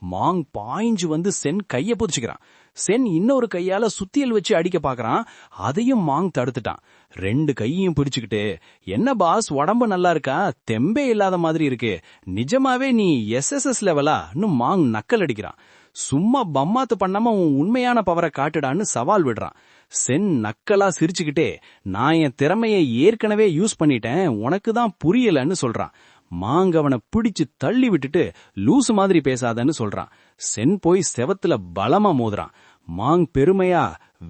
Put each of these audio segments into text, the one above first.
மாங் பாய்ஞ்சு வந்து சென் கைய புடிச்சுக்கிறான். சென் இன்னொரு கையால சுத்தியல் வச்சு அடிக்க பாக்குறான். அதையும் மாங் தடுத்துட்டான். 2 கையையும் பிடிச்சுக்கிட்டு, என்ன பாஸ், உடம்பு நல்லா இருக்கா? தெம்பே இல்லாத மாதிரி இருக்கு. நிஜமாவே நீ SSS லெவலா? மாங் நக்கல் அடிக்கிறான். சும்மா பம்மாத்து பண்ணாம உன் உண்மையான பவரை காட்டுடான்னு சவால் விடுறான். சென் நக்கலா சிரிச்சுக்கிட்டே, நான் என் திறமைய ஏற்கனவே யூஸ் பண்ணிட்டேன், உனக்கு தான் புரியலன்னு சொல்றான். மாங் அவனை பிடிச்சு தள்ளி விட்டுட்டு லூசு மாதிரி பேசாதன்னு சொல்றான். சென் போய் செவத்துல பலமா மோதுறான். மாங் பெருமையா,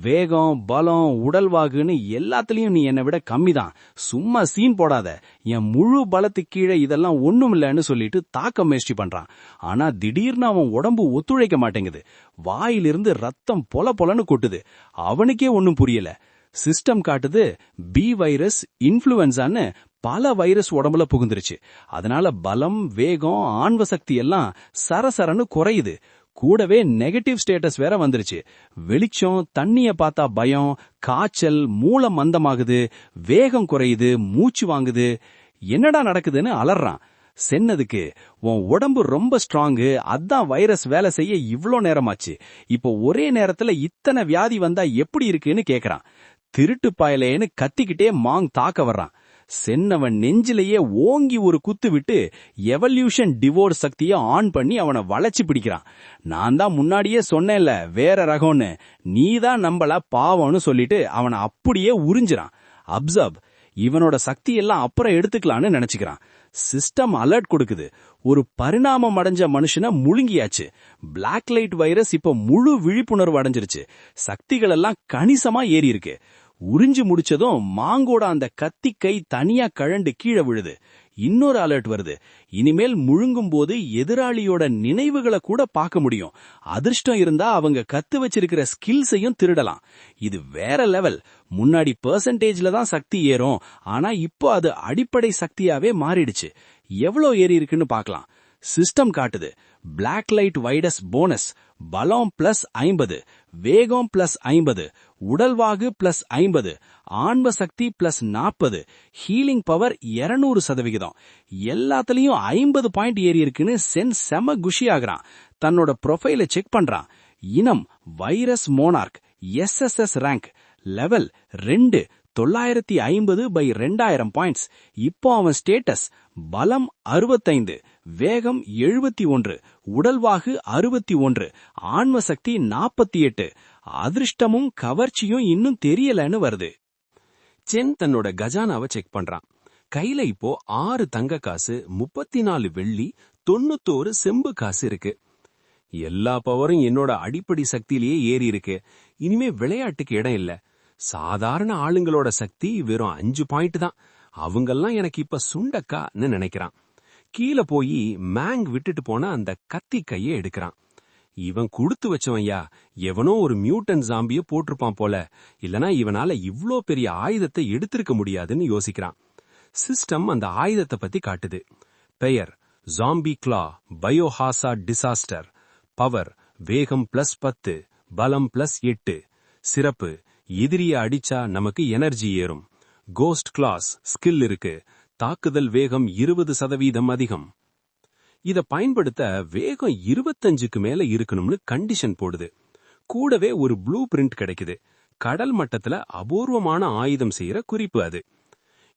வேகம், பலம், உடல்வாகுன்னு எல்லாத்துலயும் நீ என்னை விட கம்மிதான், சும்மா சீன் போடாத, என் முழு பலத்துக்கு கீழே இதெல்லாம் ஒண்ணுமில்லன்னு சொல்லிட்டு தாக்க முயற்சி பண்றான். ஆனா திடீர்னு அவன் உடம்பு ஒத்துழைக்க மாட்டேங்குது. வாயிலிருந்து ரத்தம் பொல பொலன்னு கொட்டுது. அவனுக்கே ஒன்னும் புரியல. சிஸ்டம் காட்டுது பி வைரஸ், இன்ஃப்ளூயன்சான்னு பல வைரஸ் உடம்புல புகுந்துருச்சு. அதனால பலம், வேகம், ஆன்வ சக்தி எல்லாம் சரசரன்னு குறையுது. கூடவே நெகட்டிவ் ஸ்டேட்டஸ் வேற வந்துருச்சு. வெளிச்சம், தண்ணிய பார்த்தா பயம், காய்ச்சல், மூளை மந்தமாகுது, வேகம் குறையுது, மூச்சு வாங்குது. என்னடா நடக்குதுன்னு அலறான். சென்னதுக்கு, உன் உடம்பு ரொம்ப ஸ்ட்ராங்கு, அதான் வைரஸ் வேலை செய்ய இவ்ளோ நேரமாச்சு. இப்போ ஒரே நேரத்துல இத்தனை வியாதி வந்தா எப்படி இருக்குன்னு கேக்குறான். திருட்டு பாயலேன்னு கத்திக்கிட்டே மாங் தாக்க வர்றான். சென்னவன் நெஞ்சிலேயே ஓங்கி ஒரு குத்து விட்டு எவல்யூஷன் டிவோர் சக்தியை ஆன் பண்ணி அவனை வளைச்சு பிடிக்கிறான். நான் தான் முன்னாடியே சொன்னேன்ல வேற ரகம்னு, நீதான் நம்பல பாவம்னு சொல்லிட்டு அவனை அப்படியே உறிஞ்சிறான். அப்சர்வ், இவனோட சக்தி எல்லாம் அப்புறம் எடுத்துக்கலான்னு நினைச்சுக்கிறான். சிஸ்டம் அலர்ட் கொடுக்குது. ஒரு பரிணாமம் அடைஞ்ச மனுஷனை முழுங்கியாச்சு. பிளாக் லைட் வைரஸ் இப்ப முழு விழிப்புணர்வு அடைஞ்சிருச்சு. சக்திகள் எல்லாம் கணிசமா ஏறி இருக்கு. உறிஞ்சு முடிச்சதும் மாங்கோட அந்த கத்தி கை தனியா கழண்டு கீழே விழுது. இன்னொரு அலர்ட் வருது. இனிமேல் முழுங்கும் போது எதிராளியோட நினைவுகளை கூட பார்க்க முடியும். அதிர்ஷ்டம் இருந்தா அவங்க கத்து வச்சிருக்கிற ஸ்கில்ஸையும் திருடலாம். இது வேற லெவல். முன்னாடி பெர்சன்டேஜ்ல தான் சக்தி ஏறும், ஆனா இப்போ அது அடிப்படை சக்தியாவே மாறிடுச்சு. எவ்வளோ ஏறி இருக்குன்னு பார்க்கலாம். சிஸ்டம் காட்டுது பிளாக் லைட் வைரஸ் போனஸ், பலம் +50, வேகம் +50, உடல்வாகு +50, ஆன்ம சக்தி +40, ஹீலிங் பவர் 200%. எல்லாத்துலயும் 50 பாயிண்ட் ஏறி இருக்குன்னு சென் செம குஷி ஆகுறான். தன்னோட ப்ரொஃபைல செக் பண்றான். இனம் virus monarch, SSS rank, level 2, 950/2000 points. இப்போ அவன் ஸ்டேட்டஸ் பலம் 65, வேகம் 71, உடல்வாகு 61, ஆன்ம சக்தி 48, அதிர்ஷ்டமும் கவர்ச்சியும் இன்னும் தெரியலன்னு வருது. சென் தன்னோட கஜானாவை செக் பண்றான். கையில இப்போ 6 தங்க காசு, 34 வெள்ளி, 91 செம்பு காசு இருக்கு. எல்லா பவரும் என்னோட அடிப்படை சக்தியிலேயே ஏறி இருக்கு. இனிமே விளையாட்டுக்கு இடம் இல்ல. சாதாரண ஆளுங்களோட சக்தி வெறும் 5 பாயிண்ட் தான். அவங்கெல்லாம் எனக்கு இப்ப சுண்டக்கான்னு நினைக்கிறான். கீழே போய் மேங் விட்டுட்டு போன அந்த கத்தி கையை எடுக்கிறான். இவன் குடுத்து வச்சவன்யா, எவனோ ஒரு மியூட்டன் ஜாம்பிய போட்டிருப்பான் போல, இல்லனா இவனால இவ்ளோ பெரிய ஆயுதத்தை எடுத்திருக்க முடியாதுன்னு யோசிக்கிறான். சிஸ்டம் அந்த ஆயுதத்தை பத்தி காட்டுது. பெயர் ஜாம்பி கிளா, பயோஹாசார்ட் டிசாஸ்டர். பவர் வேகம் +10, பலம் +8. சிறப்பு, எதிரிய அடிச்சா நமக்கு எனர்ஜி ஏறும். கோஸ்ட் கிளாஸ், ஸ்கில் இருக்கு, தாக்குதல் வேகம் 20% அதிகம். இத பயன்படுத்த வேகம் 25க்கு மேல இருக்கணும்னு கண்டிஷன் போடுது. கூடவே ஒரு ப்ளூ பிரிண்ட் கிடைக்குது. கடல் மட்டத்துல அபூர்வமான ஆயுதம் செய்யற குறிப்பு அது.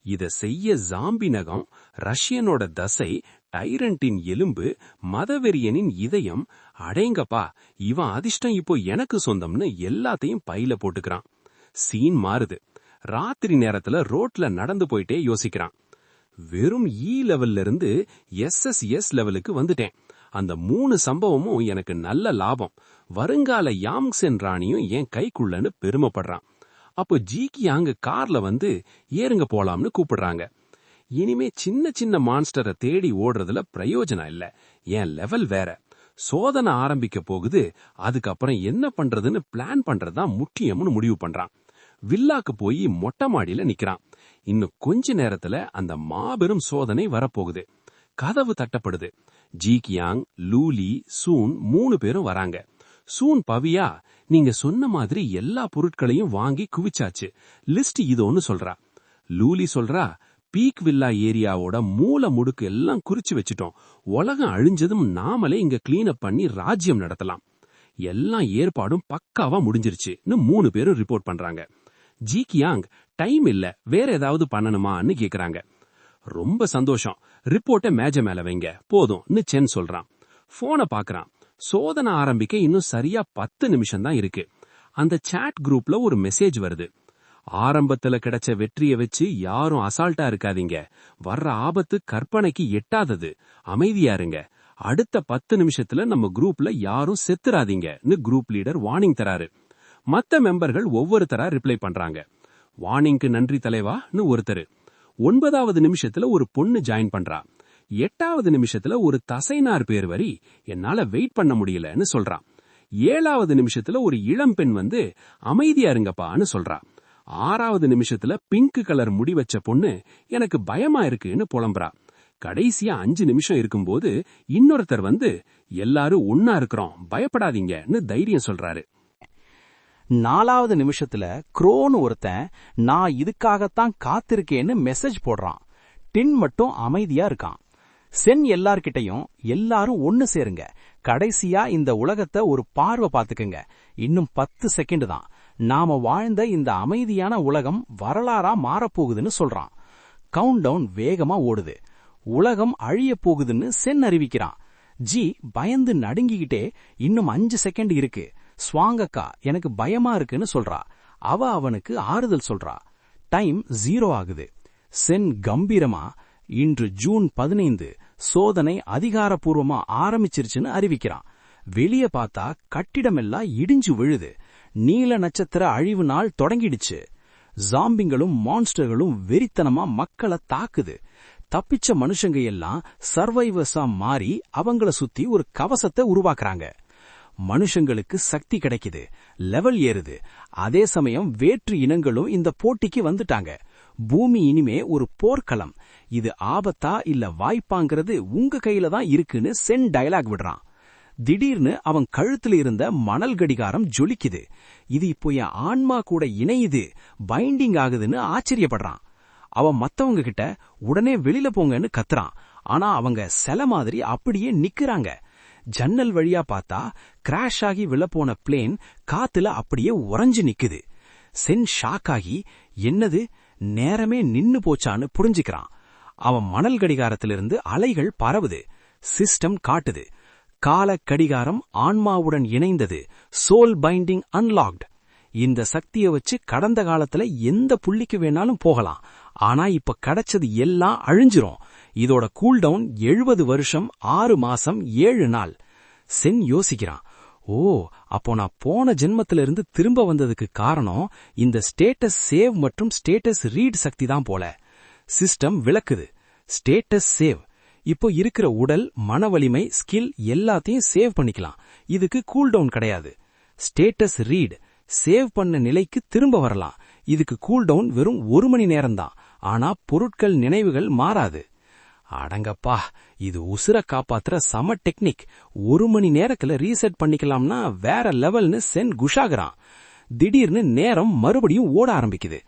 இத செய்ய ஜாம்பி நகம், ரஷ்யனோட தசை, டைரண்டின் எலும்பு, மதவெறியனின் இதயம், அடேங்கப்பா இவன் அதிர்ஷ்டம் இப்போ எனக்கு சொந்தம்னு எல்லாத்தையும் பையில போட்டுக்கிறான். சீன் மாறுது. ராத்திரி நேரத்துல ரோட்ல நடந்து போயிட்டே யோசிக்கிறான். வெறும் லெவல்ல இருந்து SSS லெவலுக்கு வந்துட்டேன். அந்த 3 சம்பவமும் எனக்கு நல்ல லாபம். வருங்கால யாங்சென் ராணியும் என் கைக்குள்ளன்னு பெருமைப்படுறான். அப்போ ஜீகியாங் கார்ல வந்து ஏறுங்க போலாம்னு கூப்பிடுறாங்க. இனிமே சின்ன சின்ன மான்ஸ்டரை தேடி ஓடுறதுல பிரயோஜனம் இல்ல. என் லெவல் வேற. சோதனை ஆரம்பிக்க போகுது. அதுக்கப்புறம் என்ன பண்றதுன்னு பிளான் பண்றதுதான் முக்கியம்னு முடிவு பண்றான். வில்லாக்கு போய் மொட்டை மாடியில நிக்கிறான். இன்னும் கொஞ்ச நேரத்துல அந்த மாபெரும் சோதனை வரப்போகுது. கதவு தட்டப்படுது. ஜீகியாங், லூலி, சூன் 3 பேரும் வராங்க. சூன் பவியா, நீங்க சொன்ன மாதிரி எல்லா பொருட்களையும் வாங்கி குவிச்சாச்சு, லிஸ்ட் இதோன்னு சொல்றா. லூலி சொல்றா, பீக் வில்லா ஏரியாவோட மூல முடுக்கு எல்லாம் குறிச்சு வச்சுட்டோம். உலகம் அழிஞ்சதும் நாமளே இங்க கிளீன் அப் பண்ணி ராஜ்யம் நடத்தலாம். எல்லாம் ஏற்பாடும் பக்காவா முடிஞ்சிருச்சுன்னு 3 பேரும் ரிப்போர்ட் பண்றாங்க. ஜி கியாங் டைம் இல்ல, வேற ஏதாவது பண்ணணுமான்னு கேக்குறாங்க. ரொம்ப சந்தோஷம், ரிப்போர்ட்டை மேஜ மேல வைங்க போதும்னு சென் சொல்றான். போனை பாக்குறான். சோதனை ஆரம்பிக்க இன்னும் சரியா 10 நிமிஷம் தான் இருக்கு. அந்த சாட் குரூப்ல ஒரு மெசேஜ் வருது. ஆரம்பத்துல கிடைச்ச வெற்றியை வச்சு யாரும் அசால்ட்டா இருக்காதீங்க. வர்ற ஆபத்து கற்பனைக்கு எட்டாதது. அமைதியா இருங்க. அடுத்த 10 நிமிஷத்துல நம்ம குரூப்ல யாரும் செத்துறாதீங்கன்னு குரூப் லீடர் வார்னிங் தராரு. மத்த மெம்பர்கள் ஒவ்வொருத்தரா ரிப்ளை பண்றாங்க. வார்னிங்க்கு நன்றி தலைவான்னு ஒருத்தரு. 9வது நிமிஷத்துல ஒரு பொண்ணு ஜாயின் பண்றா. 8வது நிமிஷத்துல ஒரு தசைநார் பேர் வரி என்னால வெயிட் பண்ண முடியலன்னு சொல்றா. 7வது நிமிஷத்துல ஒரு இளம் பெண் வந்து அமைதியா இருங்கப்பான்னு சொல்றா. 6வது நிமிஷத்துல பிங்க் கலர் முடி வச்ச பொண்ணு எனக்கு பயமா இருக்குன்னு புலம்புறா. கடைசியா 5 நிமிஷம் இருக்கும்போது இன்னொருத்தர் வந்து எல்லாரும் ஒன்னா இருக்கிறோம் பயப்படாதீங்கன்னு தைரியம் சொல்றாரு. 4வது நிமிஷத்துல குரோன்னு ஒருத்தன் நான் இதுக்காகத்தான் காத்திருக்கேன்னு மெசேஜ் போடுறான். டின் மட்டும் அமைதியா இருக்கான். சென் எல்லார்கிட்டையும் எல்லாரும் ஒன்னு சேருங்க, கடைசியா இந்த உலகத்தை ஒரு பார்வை பாத்துக்குங்க, இன்னும் 10 செகண்ட் தான், நாம வாழ்ந்த இந்த அமைதியான உலகம் வரலாறா மாறப்போகுதுன்னு சொல்றான். கவுண்ட் டவுன் வேகமா ஓடுது. உலகம் அழிய போகுதுன்னு சென் அறிவிக்கிறான். ஜி பயந்து நடுங்கிக்கிட்டே இன்னும் 5 செகண்ட் இருக்கு, ஸ்வாங்கக்கா எனக்கு பயமா இருக்குன்னு சொல்றா. அவ அவனுக்கு ஆறுதல் சொல்றா. டைம் 0 ஆகுது. சென் கம்பீரமா இன்று ஜூன் 15 சோதனை அதிகாரப்பூர்வமா ஆரம்பிச்சிருச்சுன்னு அறிவிக்கிறான். வெளிய பார்த்தா கட்டிடமெல்லாம் இடிஞ்சு விழுது. நீல நட்சத்திர அழிவு நாள் தொடங்கிடுச்சு. ஜாம்பிங்களும் மான்ஸ்டர்களும் வெறித்தனமா மக்களை தாக்குது. தப்பிச்ச மனுஷங்க எல்லாம் சர்வைவர்ஸா மாறி அவங்கள சுத்தி ஒரு கவசத்தை உருவாக்குறாங்க. மனுஷங்களுக்கு சக்தி கிடைக்குது, லெவல் ஏறுது. அதே சமயம் வேற்று இனங்களும் இந்த போட்டிக்கு வந்துட்டாங்க. பூமி இனிமே ஒரு போர்க்களம். இது ஆபத்தா இல்ல வாய்ப்பாங்கிறது உங்க கையில தான் இருக்குன்னு சென் டயலாக் விடுறான். திடீர்னு அவன் கழுத்துல இருந்த மணல் கடிகாரம் ஜொலிக்குது. இது இப்போ என் ஆன்மா கூட இணையுது, பைண்டிங் ஆகுதுன்னு ஆச்சரியப்படுறான். அவன் மத்தவங்க கிட்ட உடனே வெளியில போங்கன்னு கத்துறான். ஆனா அவங்க சில மாதிரி அப்படியே நிக்கிறாங்க. ஜன்னல் வழியா பார்த்தா கிராஷ் ஆகி விழப்போன பிளேன் காத்துல அப்படியே உறைஞ்சு நிக்குது. சென் ஷாக் ஆகி என்னது நேரமே நின்னு போச்சான்னு புரிஞ்சுக்கிறான். அவன் மணல் கடிகாரத்திலிருந்து அலைகள் பரவுது. சிஸ்டம் காட்டுது, கால கடிகாரம் ஆன்மாவுடன் இணைந்தது, சோல் பைண்டிங் அன்லாக்ட். இந்த சக்தியை வச்சு கடந்த காலத்துல எந்த புள்ளிக்கு வேணாலும் போகலாம். ஆனா இப்ப கிடைச்சது எல்லாம் அழிஞ்சிரும். இதோட கூல்டவுன் 70 வருஷம் 6 மாசம் 7 நாள். சென் யோசிக்கிறான். ஓ, அப்போ நான் போன ஜென்மத்திலிருந்து திரும்ப வந்ததுக்கு காரணம் இந்த ஸ்டேட்டஸ் சேவ் மற்றும் ஸ்டேட்டஸ் ரீட் சக்தி தான் போல. சிஸ்டம் விளக்குது. ஸ்டேட்டஸ் சேவ், இப்போ இருக்கிற உடல், மன வலிமை, ஸ்கில் எல்லாத்தையும் சேவ் பண்ணிக்கலாம். இதுக்கு கூல்டவுன் கிடையாது. ஸ்டேட்டஸ் ரீட், சேவ் பண்ண நிலைக்கு திரும்ப வரலாம். இதுக்கு கூல்டவுன் வெறும் 1 மணி நேரம்தான். ஆனா பொருட்கள், நினைவுகள் மாறாது. அடங்கப்பா, இது உசுர காப்பாத்துற சம டெக்னிக். 1 மணி நேரத்துல ரீசெட் பண்ணிக்கலாம்னா வேற லெவல்னு சென் குஷாகிறான். திடீர்னு நேரம் மறுபடியும் ஓட ஆரம்பிக்குது.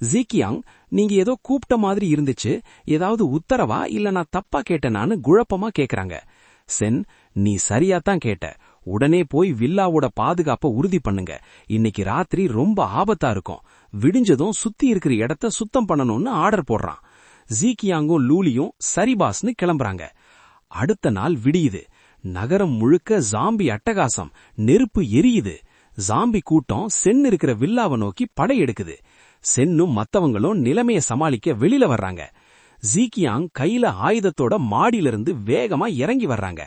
ஜீகியாங், நீங்க ஏதோ கூப்பிட்ட மாதிரி இருந்துச்சு, ஏதாவது உத்தரவா இல்ல நான் தப்பா கேட்டேனான்னு குழப்பமா கேக்குறாங்க. சென், நீ சரியாத்தான் கேட்ட. உடனே போய் வில்லாவோட பாதுகாப்பை உறுதி பண்ணுங்க. இன்னைக்கு ராத்திரி ரொம்ப ஆபத்தா இருக்கும். விடிஞ்சதும் சுத்தி இருக்கிற இடத்த சுத்தம் பண்ணணும்னு ஆர்டர் போடுறான். ஜீகியாங்கும் லூலியும் சரி பாஸ்னு கிளம்புறாங்க. அடுத்த நாள் விடியுது. நகரம் முழுக்க ஜாம்பி அட்டகாசம், நெருப்பு எரியுது. ஜாம்பி கூட்டம் சென் இருக்கிற வில்லாவை நோக்கி படையெடுக்குது. சென்னும் மத்தவங்களும் நிலைமைய சமாளிக்க வெளியில வர்றாங்க. ஜீகியாங் கையில ஆயுதத்தோட மாடியிலிருந்து வேகமா இறங்கி வர்றாங்க.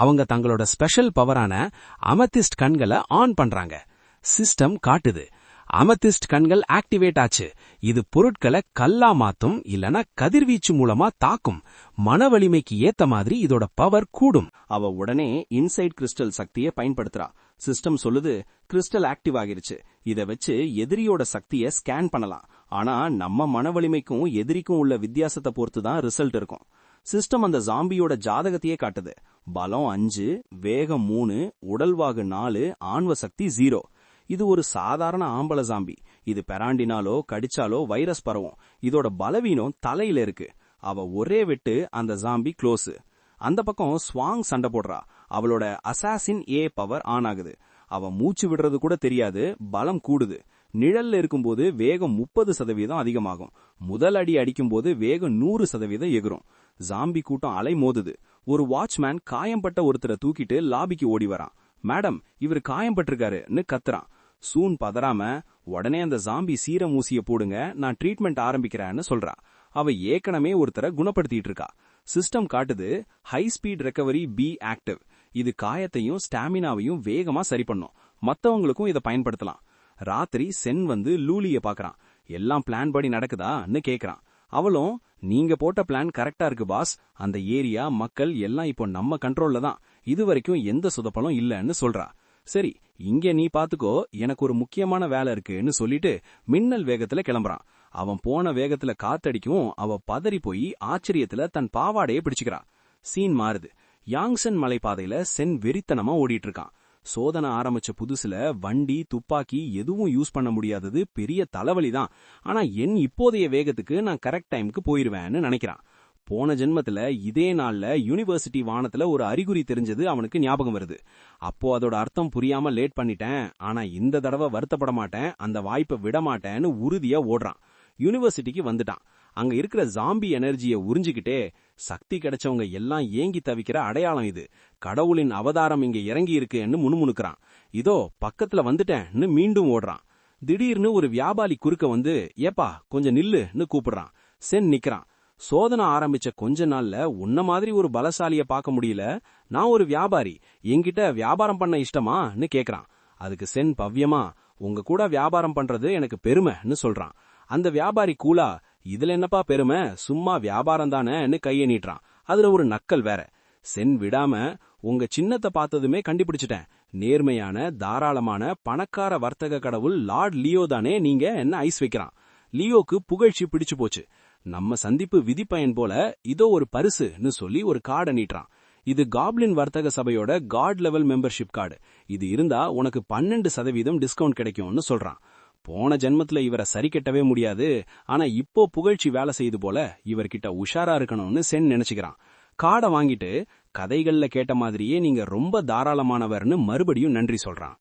அவங்க தங்களோட ஸ்பெஷல் பவரான அமெத்திஸ்ட் கண்களை ஆன் பண்றாங்க. சிஸ்டம் காட்டுது, அமெத்திஸ்ட் கண்கள் ஆக்டிவேட் ஆச்சு. இது பொருட்களை கல்லா மாத்தும், இல்லனா கதிர்வீச்சு மூலமா தாக்கும். மன வலிமைக்கு ஏத்த மாதிரி இதோட பவர் கூடும். அவ உடனே இன்சைட் கிறிஸ்டல் சக்தியை பயன்படுத்துறா. சிஸ்டம் சொல்லுது, கிறிஸ்டல் ஆக்டிவ் ஆகிருச்சு, இத வச்சு எதிரியோட சக்தியை ஸ்கேன் பண்ணலாம். ஆனா நம்ம மன வலிமைக்கும் எதிரிக்கும் உள்ள வித்தியாசத்தை பொறுத்து தான் ரிசல்ட் இருக்கும். சிஸ்டம் அந்த ஜாம்பியோட ஜாதகத்தையே காட்டுது. பலம் 5, வேகம் 3, உடல்வாகு 4, ஆன்வ சக்தி 0. இது ஒரு சாதாரண ஆம்பள ஜாம்பி. இது பெராண்டினாலோ கடிச்சாலோ வைரஸ் பரவும். இதோட பலவீனம் தலையில இருக்கு. அவ ஒரே வெட்டு அந்த ஜாம்பி க்ளோஸ். அந்த பக்கம் ஸ்வாங் சண்டை போடுறா. அவளோட அசாசின் ஏ பவர் ஆன் ஆகுது. அவ மூச்சு விடுறது கூட தெரியாது, பலம் கூடுது. நிழல்ல இருக்கும்போது வேகம் 30% அதிகமாகும். முதல் அடி அடிக்கும்போது வேகம் 100% எகிரும். ஜாம்பி கூட்டம் அலை மோதுது. ஒரு வாட்ச்மேன் காயம்பட்ட ஒருத்தரை தூக்கிட்டு லாபிக்கு ஓடி வரான். மேடம், இவர் காயம்பட்டிருக்காருன்னு கத்துறான். சூன் பதறாம, உடனே அந்த ஜாம்பி சீரம் ஊசிய போடுங்க, நான் ட்ரீட்மெண்ட் ஆரம்பிக்கிறேன்னு சொல்றா. அவ ஏற்கனவே ஒருத்தரை குணப்படுத்திட்டு இருக்கா. சிஸ்டம் காட்டுது high speed recovery be active. இது காயத்தையும் ஸ்டாமினாவையும் வேகமா சரி பண்ணும். மத்தவங்களுக்கும் இதை பயன்படுத்தலாம். ராத்திரி சென் வந்து லூலிய பாக்குறான். எல்லாம் பிளான் படி நடக்குதான்னு கேக்குறான். அவளும், நீங்க போட்ட பிளான் கரெக்டா இருக்கு பாஸ். அந்த ஏரியா மக்கள் எல்லாம் இப்போ நம்ம கண்ட்ரோல்ல தான். இதுவரைக்கும் எந்த சொதப்பலும் இல்லன்னு சொல்றா. சரி, இங்க நீ பாத்துக்கோ, எனக்கு ஒரு முக்கியமான வேலை இருக்குன்னு சொல்லிட்டு மின்னல் வேகத்துல கிளம்புறான். அவன் போன வேகத்துல காத்தடிக்கும். அவ பதறி போய் ஆச்சரியத்துல தன் பாவாடையை பிடிச்சுக்கிறா. சீன் மாறுது. யாங்சன் மலைப்பாதையில சென் வெறித்தனமா ஓடிட்டு இருக்கான். சோதனை ஆரம்பிச்ச புதுசுல வண்டி துப்பாக்கி எதுவும் யூஸ் பண்ண முடியாதது பெரிய தலைவலிதான். ஆனா என் இப்போதைய வேகத்துக்கு நான் கரெக்ட் டைமுக்கு போயிருவேன்னு நினைக்கிறான். போன ஜென்மத்துல இதே நாள்ல யூனிவர்சிட்டி வானத்துல ஒரு அறிகுறி தெரிஞ்சது அவனுக்கு ஞாபகம் வருது. அப்போ அதோட அர்த்தம் புரியாம லேட் பண்ணிட்டேன். ஆனா இந்த தடவை வருத்தப்பட மாட்டேன், அந்த வாய்ப்பை விட மாட்டேன்னு உறுதியா ஓடுறான். யூனிவர்சிட்டிக்கு வந்துட்டான். அங்க இருக்கிற ஜாம்பி எனர்ஜியை உறிஞ்சிக்கிட்டே, சக்தி கிடைச்சவங்க எல்லாம் ஏங்கி தவிக்கிற அடையாளம் இது, கடவுளின் அவதாரம் இங்க இறங்கி இருக்குன்னு முணுமுணுக்கிறான். இதோ பக்கத்துல வந்துட்டேன்னு மீண்டும் ஓடுறான். திடீர்னு ஒரு வியாபாரி குறுக்க வந்து, ஏப்பா கொஞ்சம் நில்லுன்னு கூப்பிடுறான். சென் நிக்கிறான். சோதனை ஆரம்பிச்ச கொஞ்ச நாள்ல உன்ன மாதிரி ஒரு பலசாலிய பார்க்க முடியல. நான் ஒரு வியாபாரி, என்கிட்ட வியாபாரம் பண்ண இஷ்டமான்னு கேக்குறான். அதுக்கு சென் பவ்யமா, உங்க கூட வியாபாரம் பண்றது எனக்கு பெருமைன்னு சொல்றான். அந்த வியாபாரி கூலா, இதுல என்னப்பா பெருமை, சும்மா வியாபாரம் தானேன்னு கையை நீட்டுறான். அதுல ஒரு நக்கல் வேற. சென் விடாம, உங்க சின்னத்தை பார்த்ததுமே கண்டுபிடிச்சிட்டேன். நேர்மையான தாராளமான பணக்கார வர்த்தக கடவுள் லார்ட் லியோ தானே நீங்க என்ன ஐஸ் வைக்கிறான். லியோக்கு புகழ்ச்சி பிடிச்சு போச்சு. நம்ம சந்திப்பு விதிப்பயன் போல இதோ ஒரு பரிசுன்னு சொல்லி ஒரு கார்டை நீட்டுறான். இது காப்ளின் வர்த்தக சபையோட காட் லெவல் மெம்பர்ஷிப் கார்டு. இது இருந்தா உனக்கு 12% டிஸ்கவுண்ட் கிடைக்கும்னு சொல்றான். போன ஜென்மத்துல இவரை சரி கட்டவே முடியாது. ஆனா இப்போ புகழ்ச்சி வேலை செய்து போல இவர்கிட்ட உஷாரா இருக்கணும்னு சென் நினைச்சுக்கிறான். கார்டை வாங்கிட்டு, கதைகள்ல கேட்ட மாதிரியே நீங்க ரொம்ப தாராளமானவர்னு மறுபடியும் நன்றி சொல்றான்.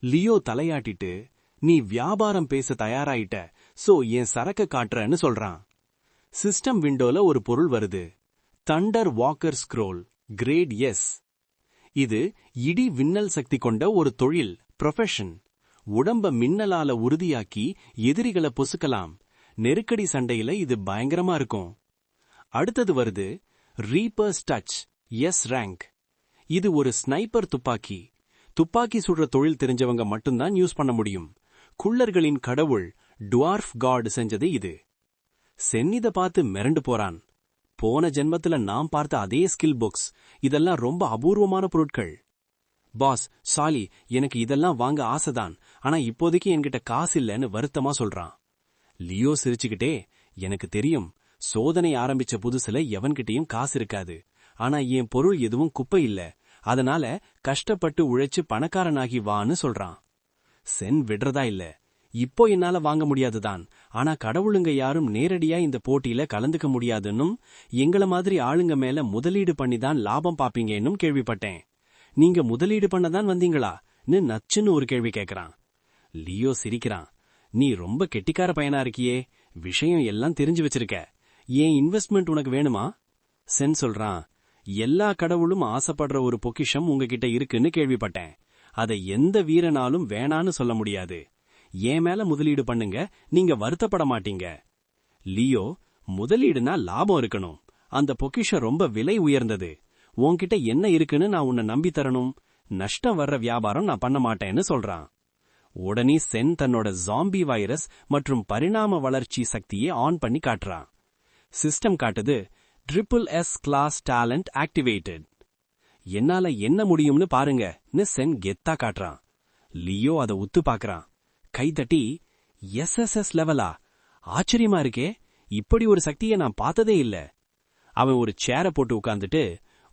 லியோ தலையாட்டிட்டு, நீ வியாபாரம் பேச தயாராயிட்ட, சோ என் சரக்க காட்டுறன்னு சொல்றான். சிஸ்டம் விண்டோல ஒரு பொருள் வருது. Thunder walker scroll grade S. இது இடி விண்ணல் சக்தி கொண்ட ஒரு தொழில், ப்ரொஃபஷன். உடம்ப மின்னலால உறுதியாக்கி எதிரிகளை பொசுக்கலாம். நெருக்கடி சண்டையில இது பயங்கரமா இருக்கும். அடுத்தது வருது ரீப்பர்ஸ் டச் எஸ் ரேங்க். இது ஒரு ஸ்னைப்பர் துப்பாக்கி. துப்பாக்கி சுடுற தொழில் தெரிஞ்சவங்க மட்டும்தான் யூஸ் பண்ண முடியும். குள்ளர்களின் கடவுள் டுவார்ஃப் காட் செஞ்சது இது. சென்னித பார்த்து மிரண்டு போறான். போன ஜென்மத்துல நாம் பார்த்த அதே ஸ்கில் புக்ஸ். இதெல்லாம் ரொம்ப அபூர்வமான பொருட்கள். பாஸ், சாலி, எனக்கு இதெல்லாம் வாங்க ஆசைதான், ஆனா இப்போதைக்கு என்கிட்ட காசு இல்லன்னு வருத்தமா சொல்றான். லியோ சிரிச்சுக்கிட்டே, எனக்கு தெரியும், சோதனை ஆரம்பிச்ச புதுசுல எவன்கிட்டயும் காசு இருக்காது. ஆனா என் பொருள் எதுவும் குப்பை இல்ல, அதனால கஷ்டப்பட்டு உழைச்சு பணக்காரனாகி வான்னு சொல்றான். சென் விடுறதா இல்ல. இப்போ என்னால வாங்க முடியாதுதான், ஆனா கடவுளுங்க யாரும் நேரடியா இந்த போட்டியில கலந்துக்க முடியாதுன்னும், எங்கள மாதிரி ஆளுங்க மேல முதலீடு பண்ணிதான் லாபம் பாப்பீங்கன்னும் கேள்விப்பட்டேன். நீங்க முதலீடு பண்ணதான் வந்தீங்களான்னு நச்சுன்னு ஒரு கேள்வி கேக்குறான். லியோ சிரிக்கிறான். நீ ரொம்ப கெட்டிக்கார பையனா இருக்கியே, விஷயம் எல்லாம் தெரிஞ்சு வச்சிருக்க. ஏன் இன்வெஸ்ட்மெண்ட் உனக்கு வேணுமா? சென் சொல்றான், எல்லா கடவுளும் ஆசைப்படுற ஒரு பொக்கிஷம் உங்ககிட்ட இருக்குன்னு கேள்விப்பட்டேன். அதை எந்த வீரனாலும் வேணான்னு சொல்ல முடியாது. என் மேல முதலீடு பண்ணுங்க, நீங்க வருத்தப்பட மாட்டீங்க. லியோ, முதலீடுனா லாபம் இருக்கணும். அந்த பொக்கிஷம் ரொம்ப விலை உயர்ந்தது. உன்கிட்ட என்ன இருக்குன்னு நான் உன்னை நம்பி தரணும். நஷ்டம் வர்ற வியாபாரம் நான் பண்ண மாட்டேன்னு சொல்றான். உடனே சென் தன்னோட ஜாம்பி வைரஸ் மற்றும் பரிணாம வளர்ச்சி சக்தியை ஆன் பண்ணி காட்டுறான். சிஸ்டம் காட்டுது, SSS கிளாஸ் டேலண்ட் ஆக்டிவேட்டட். என்னால என்ன முடியும்னு பாருங்கன்னு சென் கெத்தா காட்டுறான். லியோ அதை உத்து பாக்குறான். கைதட்டி, SSS லெவலா? ஆச்சரியமா இருக்கே, இப்படி ஒரு சக்தியை நான் பார்த்ததே இல்ல. அவன் ஒரு சேரை போட்டு உட்கார்ந்துட்டு,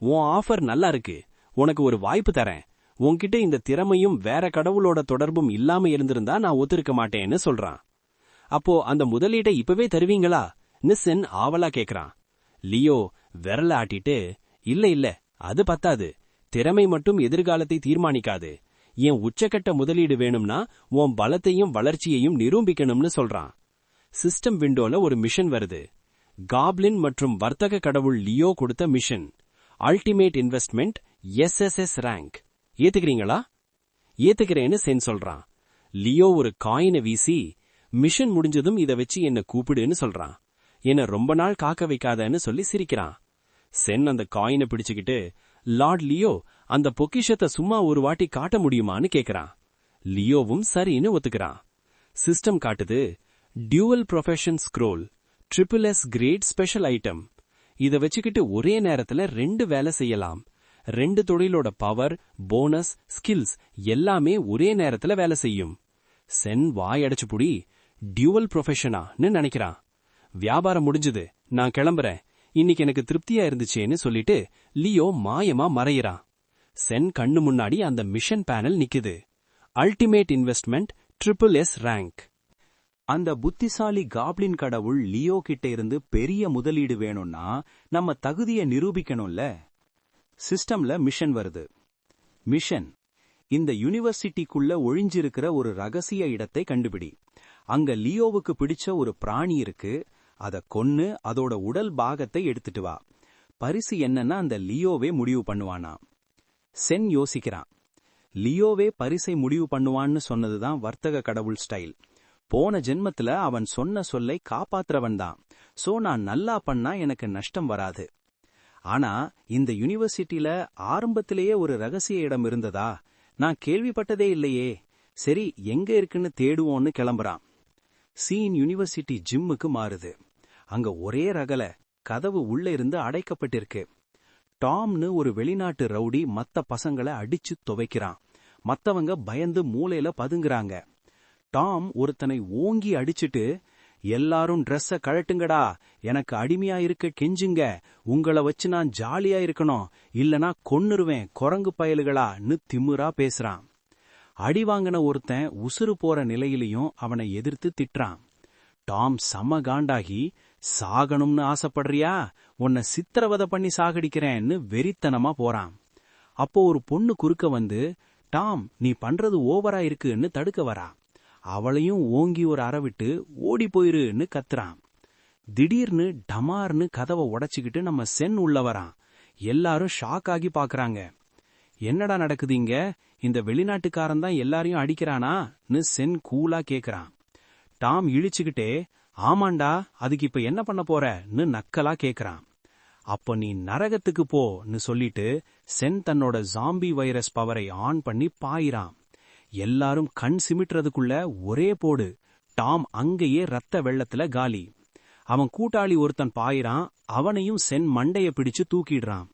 உன் ஆஃபர் நல்லா இருக்கு, உனக்கு ஒரு வாய்ப்பு தரேன். உன்கிட்ட இந்த திறமையும் வேற கடவுளோட தொடர்பும் இல்லாம இருந்திருந்தா நான் ஒத்துருக்க மாட்டேன்னு சொல்றான். அப்போ அந்த முதலீட்டை இப்பவே தருவீங்களா? சென் ஆவலா கேக்குறான். லியோ விரல ஆட்டிட்டு, இல்ல அது பத்தாது. திறமை மட்டும் எதிர்காலத்தை தீர்மானிக்காது. என் உச்சக்கட்ட முதலீடு வேணும்னா உன் பலத்தையும் வளர்ச்சியையும் நிரூபிக்கணும்னு சொல்றான். சிஸ்டம் விண்டோல ஒரு மிஷன் வருது. காப்லின் மற்றும் வர்த்தக கடவுள் லியோ கொடுத்த mission. Ultimate investment SSS rank. ஏத்துக்கிறீங்களா? ஏத்துக்கிறேன்னு சென் சொல்றான். லியோ ஒரு காயினை வீசி, மிஷன் முடிஞ்சதும் இத வச்சு என்ன கூப்பிடுன்னு சொல்றான். என்ன ரொம்ப நாள் காக்க வைக்காதன்னு சொல்லி சிரிக்கிறான். சென் அந்த காயினை பிடிச்சுக்கிட்டு, லார்ட் லியோ, அந்த பொக்கிஷத்தை சும்மா ஒரு வாட்டி காட்ட முடியுமான்னு கேக்குறான். லியோவும் சரின்னு ஒத்துக்கிறான். சிஸ்டம் காட்டுது, dual profession scroll, SSS grade special item. இத வச்சுக்கிட்டு ஒரே நேரத்துல 2 வேலை செய்யலாம். 2 தொழிலோட பவர், போனஸ், ஸ்கில்ஸ் எல்லாமே ஒரே நேரத்துல வேலை செய்யும். சென் வாயடைச்சு புடி, டியூவல் ப்ரொஃபஷனான்னு நினைக்கிறான். வியாபாரம் முடிஞ்சது, நான் கிளம்புறேன், இன்னைக்கு எனக்கு திருப்தியா இருந்துச்சேன்னு சொல்லிட்டு லியோ மாயமா மறையிறான். சென் கண்ணு முன்னாடி அந்த மிஷன் பேனல் நிக்குது. Ultimate investment SSS rank. அந்த புத்திசாலி காப்ளின் கடவுள் லியோ கிட்ட இருந்து பெரிய முதலீடு வேணும்னா நம்ம தகுதியை நிரூபிக்கணும்ல. சிஸ்டம்ல மிஷன் வருது. மிஷன், இந்த யூனிவர்சிட்டிக்குள்ள ஒழிஞ்சிருக்கிற ஒரு ரகசிய இடத்தை கண்டுபிடி. அங்க லியோவுக்கு பிடிச்ச ஒரு பிராணி இருக்கு, அத கொன்னு அதோட உடல் பாகத்தை எடுத்துட்டு வா. பரிசு என்னன்னா அந்த லியோவே முடிவு பண்ணுவானா. சென் யோசிக்கிறான். லியோவே பரிசை முடிவு பண்ணுவான்னு சொன்னதுதான் வர்த்தக கடவுள் ஸ்டைல். போன ஜென்மத்துல அவன் சொன்ன சொல்லை காப்பாத்துறவன் தான். சோ நான் நல்லா பண்ணா எனக்கு நஷ்டம் வராது. ஆனா இந்த யூனிவர்சிட்டில ஆரம்பத்திலேயே ஒரு ரகசிய இடம் இருந்ததா? நான் கேள்விப்பட்டதே இல்லையே. சரி, எங்க இருக்குன்னு தேடுவோன்னு கிளம்புறான். சீன் யூனிவர்சிட்டி ஜிம்முக்கு மாறுது. அங்க ஒரே ரகல, கதவு உள்ள இருந்து அடைக்கப்பட்டிருக்கு. டாம்னு ஒரு வெளிநாட்டு ரவுடி மத்த பசங்களை அடிச்சு துவைக்கிறான். மத்தவங்க பயந்து மூலையில பதுங்குறாங்க. டாம் ஒருத்தனை ஓங்கி அடிச்சிட்டு, எல்லாரும் ட்ரெஸ்ஸ கழட்டுங்கடா, எனக்கு அடிமையா இருக்க கெஞ்சுங்க, உங்கள வச்சு நான் ஜாலியா இருக்கணும், இல்லனா கொன்னுருவேன் குரங்கு பயலுகளான்னு திமிரா பேசுறான். அடி வாங்கின ஒருத்தன் உசுறு போற நிலையிலையும் அவனை எதிர்த்து திட்டுறான். டாம் செம காண்டாகி, சாகணும்னு ஆசைப்படுறியா, உன்னை சித்திரவதை பண்ணி சாகடிக்கிறேன்னு வெறித்தனமா போறான். அப்போ ஒரு பொண்ணு குறுக்க வந்து, டாம் நீ பண்றது ஓவரா இருக்குன்னு தடுக்க வரா. அவளையும் ஓங்கி ஒரு அற விட்டு ஓடி போயிருன்னு கத்துறான். திடீர்னு டமார்னு கதவை உடைச்சுக்கிட்டு நம்ம சென் உள்ள வரான். எல்லாரும் ஷாக் ஆகி பாக்குறாங்க. என்னடா நடக்குது இங்க? இந்த வெளிநாட்டுக்காரன் தான் எல்லாரையும் அடிக்கிறானான்னு சென் கூலா கேக்குறான். டாம் இழிச்சுக்கிட்டே, ஆமாண்டா, அதுக்கு இப்ப என்ன பண்ண போறன்னு நக்கலா கேக்குறான். அப்ப நீ நரகத்துக்கு போன்னு சொல்லிட்டு சென் தன்னோட ஜாம்பி வைரஸ் பவரை ஆன் பண்ணி பாயிறான். எல்லாரும் கண் சிமிட்டுறதுக்குள்ள ஒரே போடு. டாம் அங்கேயே ரத்த வெள்ளத்துல காலி. அவன் கூட்டாளி ஒருத்தன் பாயிறான். அவனையும் சென் மண்டைய பிடிச்சு தூக்கிடுறான்.